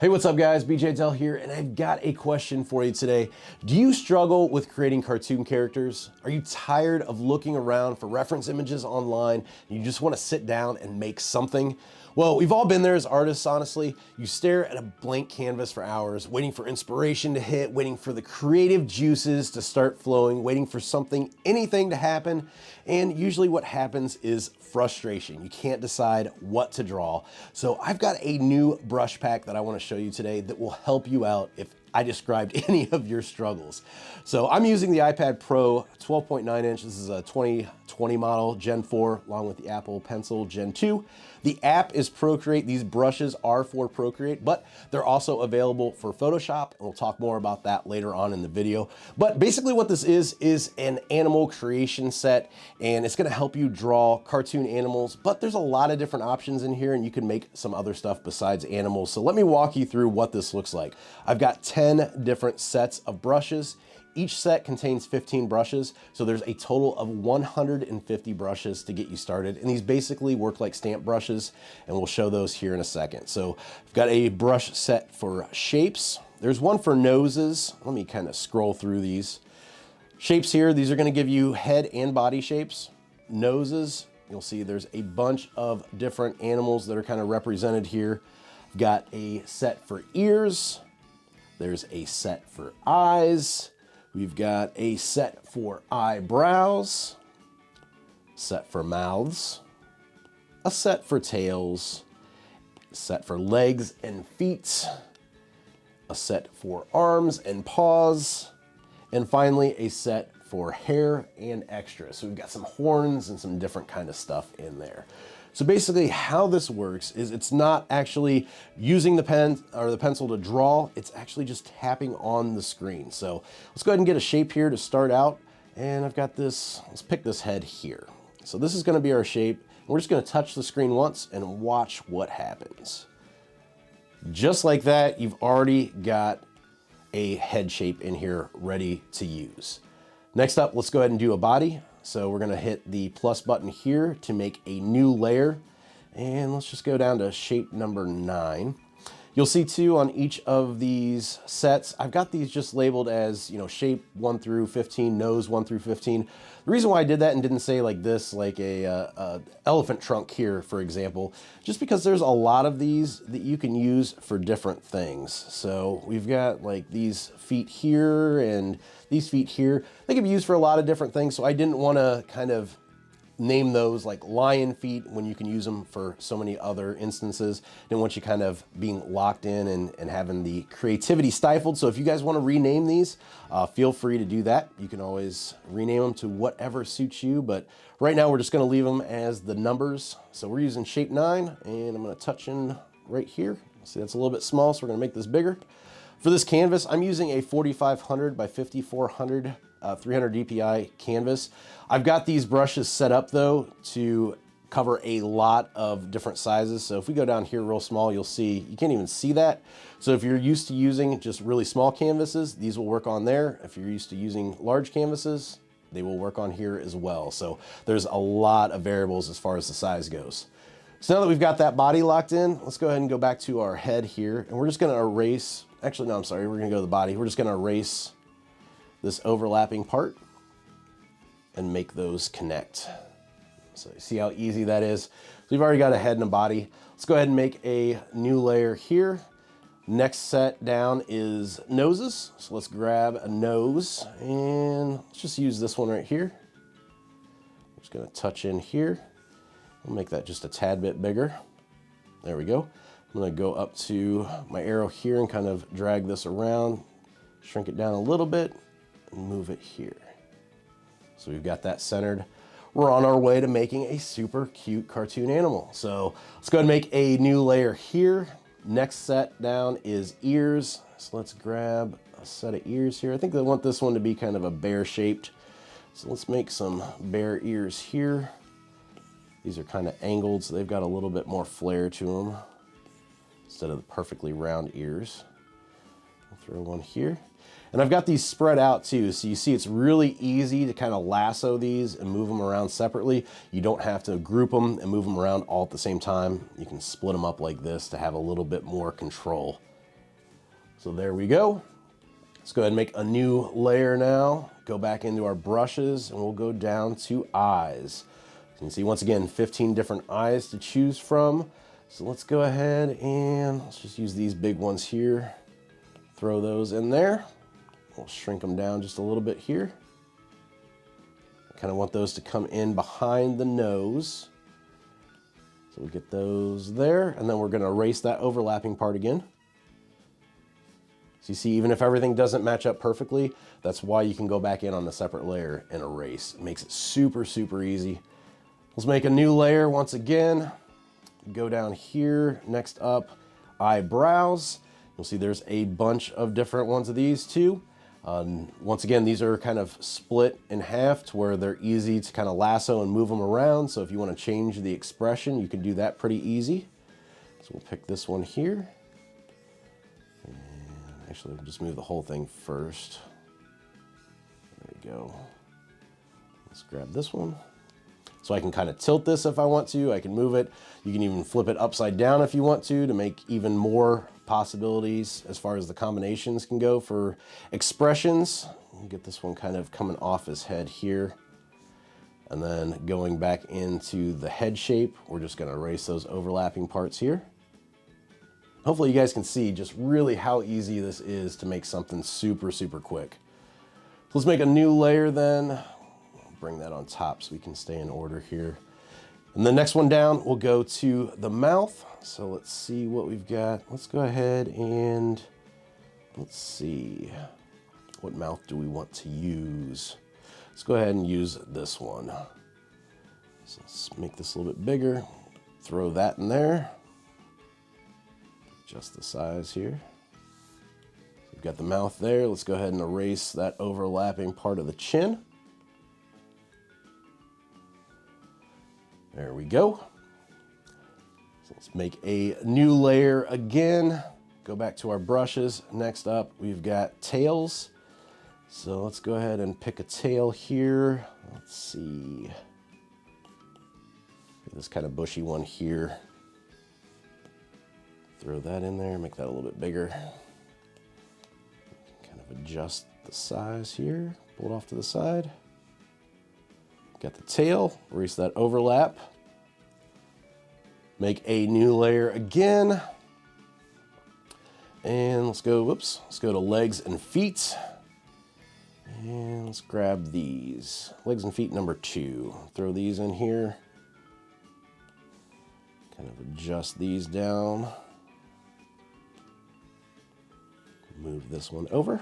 Hey, what's up guys? BJ Dell here, and I've got a question for you today. Do you struggle with creating cartoon characters? Are you tired of looking around for reference images online and you just want to sit down and make something? Well, we've all been there as artists, honestly. You stare at a blank canvas for hours, waiting for inspiration to hit, waiting for the creative juices to start flowing, waiting for anything to happen, and usually what happens is frustration. You can't decide what to draw. So I've got a new brush pack that I want to show you today that will help you out if I described any of your struggles. So I'm using the iPad Pro 12.9 inch. This is a 2020 model, Gen 4, along with the Apple Pencil Gen 2. The app is Procreate. These brushes are for Procreate, but they're also available for Photoshop, and we'll talk more about that later on in the video. But basically what this is an animal creation set, and it's gonna help you draw cartoon animals, but there's a lot of different options in here, and you can make some other stuff besides animals. So let me walk you through what this looks like. I've got 10 different sets of brushes. Each set contains 15 brushes, so there's a total of 150 brushes to get you started. And these basically work like stamp brushes, and we'll show those here in a second. So I've got a brush set for shapes. There's one for noses. Let me kind of scroll through these. Shapes here, these are gonna give you head and body shapes. Noses, you'll see there's a bunch of different animals that are kind of represented here. I've got a set for ears. There's a set for eyes. We've got a set for eyebrows, set for mouths, a set for tails, a set for legs and feet, a set for arms and paws, and finally a set for hair and extras. So we've got some horns and some different kind of stuff in there. So basically how this works is it's not actually using the pen or the pencil to draw, it's actually just tapping on the screen. So let's go ahead and get a shape here to start out. And I've got this, let's pick this head here. So this is gonna be our shape. We're just gonna touch the screen once and watch what happens. Just like that, you've already got a head shape in here ready to use. Next up, let's go ahead and do a body. So we're gonna hit the plus button here to make a new layer. And let's just go down to shape number 9. You'll see too on each of these sets, I've got these just labeled as, shape 1 through 15, nose 1 through 15. The reason why I did that and didn't say like this, like a elephant trunk here, for example, just because there's a lot of these that you can use for different things. So we've got like these feet here and these feet here. They can be used for a lot of different things. So I didn't want to kind of name those like lion feet when you can use them for so many other instances. Didn't want you kind of being locked in and having the creativity stifled. So if you guys want to rename these, feel free to do that. You can always rename them to whatever suits you, but right now we're just going to leave them as the numbers. So we're using shape 9, and I'm going to touch in right here. See, that's a little bit small, so we're going to make this bigger. For this canvas, I'm using a 4500 by 5400 300 DPI canvas. I've got these brushes set up though to cover a lot of different sizes. So if we go down here real small, you'll see, you can't even see that. So if you're used to using just really small canvases, these will work on there. If you're used to using large canvases, they will work on here as well. So there's a lot of variables as far as the size goes. So now that we've got that body locked in, let's go ahead and go back to our head here. And we're just gonna erase, actually, no, I'm sorry, we're gonna go to the body. We're just gonna erase this overlapping part and make those connect. So you see how easy that is? So we've already got a head and a body. Let's go ahead and make a new layer here. Next set down is noses. So let's grab a nose and let's just use this one right here. I'm just gonna touch in here. I'll make that just a tad bit bigger. There we go. I'm gonna go up to my arrow here and kind of drag this around, shrink it down a little bit, and move it here. So we've got that centered. We're on our way to making a super cute cartoon animal. So let's go ahead and make a new layer here. Next set down is ears. So let's grab a set of ears here. I think I want this one to be kind of a bear shaped. So let's make some bear ears here. These are kind of angled, so they've got a little bit more flair to them instead of the perfectly round ears. I'll throw one here. And I've got these spread out too, so you see it's really easy to kind of lasso these and move them around separately. You don't have to group them and move them around all at the same time. You can split them up like this to have a little bit more control. So there we go. Let's go ahead and make a new layer now. Go back into our brushes and we'll go down to eyes. You can see once again, 15 different eyes to choose from. So let's go ahead and let's just use these big ones here. Throw those in there. We'll shrink them down just a little bit here. I kind of want those to come in behind the nose. So we get those there, and then we're going to erase that overlapping part again. So you see, even if everything doesn't match up perfectly, that's why you can go back in on a separate layer and erase. It makes it super, super easy. Let's make a new layer once again. Go down here, next up, eyebrows. You'll see there's a bunch of different ones of these too. Once again, these are kind of split in half to where they're easy to kind of lasso and move them around. So if you want to change the expression, you can do that pretty easy. So we'll pick this one here. And actually, we'll just move the whole thing first. There we go. Let's grab this one. So I can kind of tilt this if I want to. I can move it. You can even flip it upside down if you want to make even more possibilities as far as the combinations can go for expressions. Get this one kind of coming off his head here. And then going back into the head shape, we're just going to erase those overlapping parts here. Hopefully you guys can see just really how easy this is to make something super, super quick. Let's make a new layer then. Bring that on top so we can stay in order here. And the next one down, we'll go to the mouth. So let's see what we've got. Let's go ahead and let's see. What mouth do we want to use? Let's go ahead and use this one. So let's make this a little bit bigger. Throw that in there. Adjust the size here. We've got the mouth there. Let's go ahead and erase that overlapping part of the chin. There we go. So let's make a new layer again. Go back to our brushes. Next up, we've got tails. So let's go ahead and pick a tail here. Let's see. This kind of bushy one here. Throw that in there, make that a little bit bigger. Kind of adjust the size here. Pull it off to the side. Got the tail, erase that overlap. Make a new layer again. And let's go, whoops, let's go to legs and feet. And let's grab these. Legs and feet number 2. Throw these in here. Kind of adjust these down. Move this one over.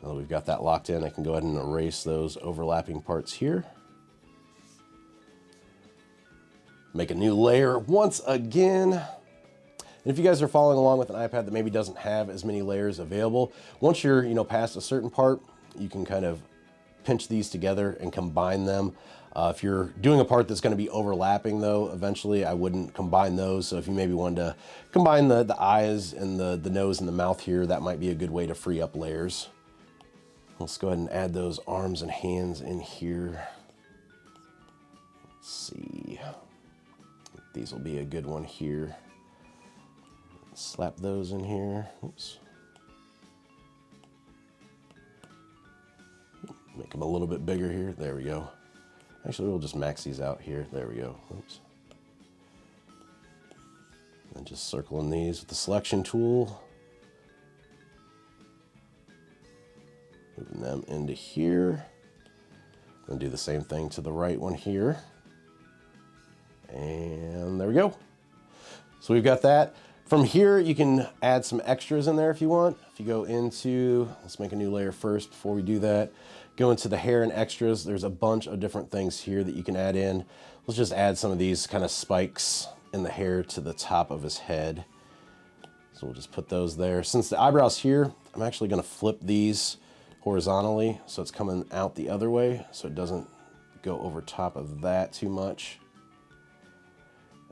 Now that we've got that locked in, I can go ahead and erase those overlapping parts here. Make a new layer once again. And if you guys are following along with an iPad that maybe doesn't have as many layers available, once you're past a certain part, you can kind of pinch these together and combine them. If you're doing a part that's going to be overlapping though, eventually I wouldn't combine those. So if you maybe wanted to combine the eyes and the nose and the mouth here, that might be a good way to free up layers. Let's go ahead and add those arms and hands in here. Let's see. These will be a good one here. Slap those in here. Oops. Make them a little bit bigger here. There we go. Actually, we'll just max these out here. There we go. Oops. And just circling these with the selection tool. Moving them into here. Gonna do the same thing to the right one here. And there we go. So we've got that. From here, you can add some extras in there if you want. If you go into, let's make a new layer first before we do that. Go into the hair and extras. There's a bunch of different things here that you can add in. Let's just add some of these kind of spikes in the hair to the top of his head. So we'll just put those there. Since the eyebrow's here, I'm actually gonna flip these horizontally so it's coming out the other way so it doesn't go over top of that too much.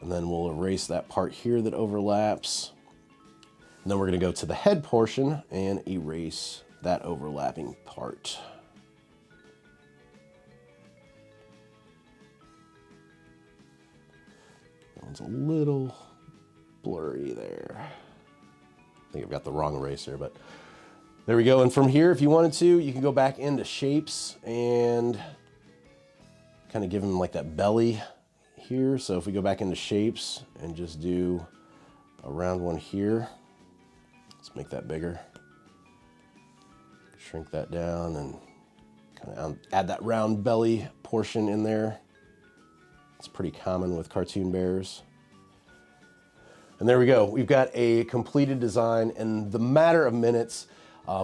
And then we'll erase that part here that overlaps. And then we're gonna go to the head portion and erase that overlapping part. That one's a little blurry there. I think I've got the wrong eraser, but there we go. And from here, if you wanted to, you can go back into shapes and kind of give him like that belly here. So if we go back into shapes and just do a round one here, let's make that bigger. Shrink that down and kind of add that round belly portion in there. It's pretty common with cartoon bears. And there we go. We've got a completed design in the matter of minutes.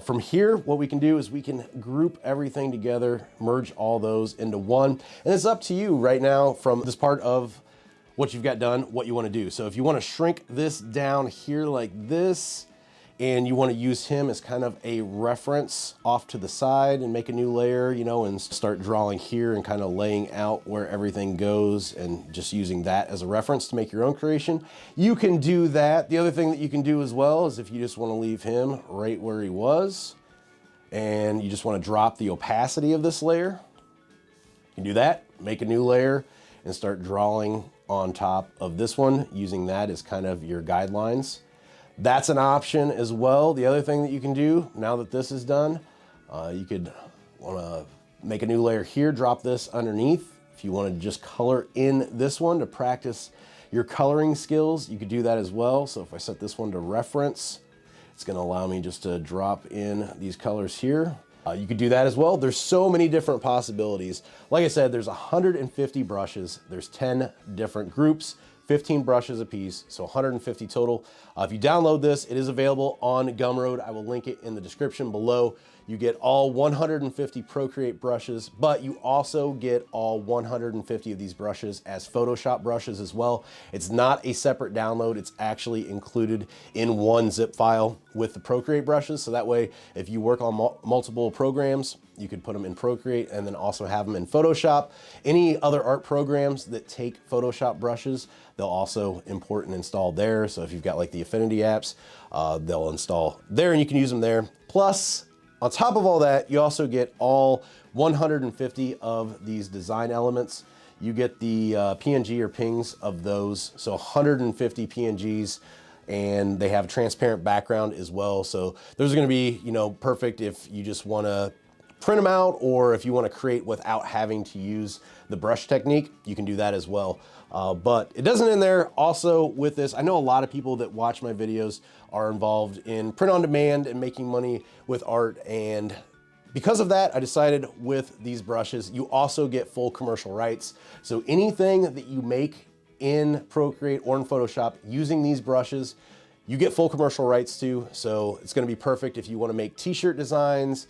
From here, what we can do is we can group everything together, merge all those into one. And it's up to you right now from this part of what you've got done, what you want to do. So if you want to shrink this down here like this, and you want to use him as kind of a reference off to the side and make a new layer, you know, and start drawing here and kind of laying out where everything goes and just using that as a reference to make your own creation, you can do that. The other thing that you can do as well is if you just want to leave him right where he was and you just want to drop the opacity of this layer, you can do that, make a new layer and start drawing on top of this one, using that as kind of your guidelines. That's an option as well. The other thing that you can do now that this is done, you could want to make a new layer here, drop this underneath. If you want to just color in this one to practice your coloring skills, you could do that as well. So if I set this one to reference, it's going to allow me just to drop in these colors here. You could do that as well. There's so many different possibilities. Like I said, there's 150 brushes. There's 10 different groups. 15 brushes a piece, so 150 total. If you download this, it is available on Gumroad. I will link it in the description below. You get all 150 Procreate brushes, but you also get all 150 of these brushes as Photoshop brushes as well. It's not a separate download. It's actually included in one zip file with the Procreate brushes. So that way, if you work on multiple programs, you could put them in Procreate and then also have them in Photoshop. Any other art programs that take Photoshop brushes, they'll also import and install there. So if you've got like the Affinity apps, they'll install there and you can use them there. Plus, on top of all that, you also get all 150 of these design elements. You get the PNG or pings of those. So 150 PNGs, and they have a transparent background as well. So those are gonna be, you know, perfect if you just wanna print them out, or if you want to create without having to use the brush technique, you can do that as well. But it doesn't end there. Also with this, I know a lot of people that watch my videos are involved in print on demand and making money with art. And because of that, I decided with these brushes, you also get full commercial rights. So anything that you make in Procreate or in Photoshop using these brushes, you get full commercial rights to. So it's going to be perfect if you want to make t-shirt designs,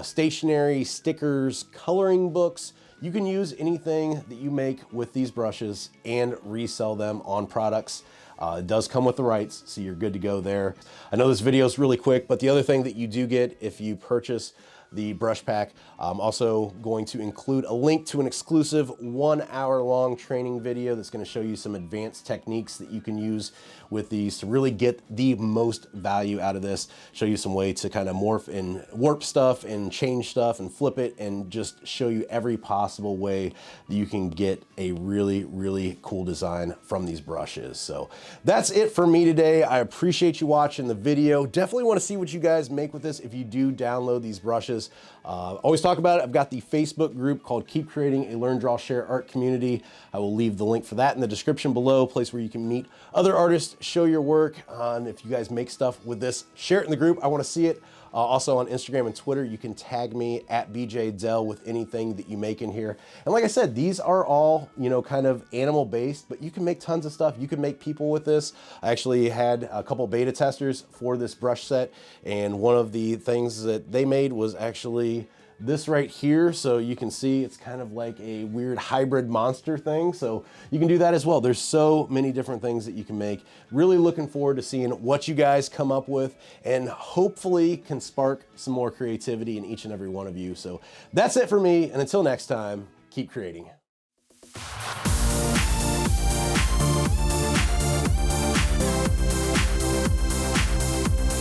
stationery, stickers, coloring books. You can use anything that you make with these brushes and resell them on products. It does come with the rights, so you're good to go there. I know this video is really quick, but the other thing that you do get if you purchase the brush pack, I'm also going to include a link to an exclusive 1 hour long training video that's going to show you some advanced techniques that you can use with these to really get the most value out of this, show you some way to kind of morph and warp stuff and change stuff and flip it, and just show you every possible way that you can get a really, really cool design from these brushes. So that's it for me today. I appreciate you watching the video. Definitely want to see what you guys make with this if you do download these brushes. Always talk about it. I've got the Facebook group called Keep Creating, a Learn, Draw, Share Art Community. I will leave the link for that in the description below, a place where you can meet other artists, show your work, and if you guys make stuff with this, share it in the group. I want to see it. Also on Instagram and Twitter, you can tag me at BJ Dell with anything that you make in here. And like I said, these are all, you know, kind of animal based, but you can make tons of stuff. You can make people with this. I actually had a couple beta testers for this brush set, and one of the things that they made was actually this right here. So you can see it's kind of like a weird hybrid monster thing. So you can do that as well. There's so many different things that you can make. Really looking forward to seeing what you guys come up with, and hopefully can spark some more creativity in each and every one of you. So that's it for me. And until next time, keep creating.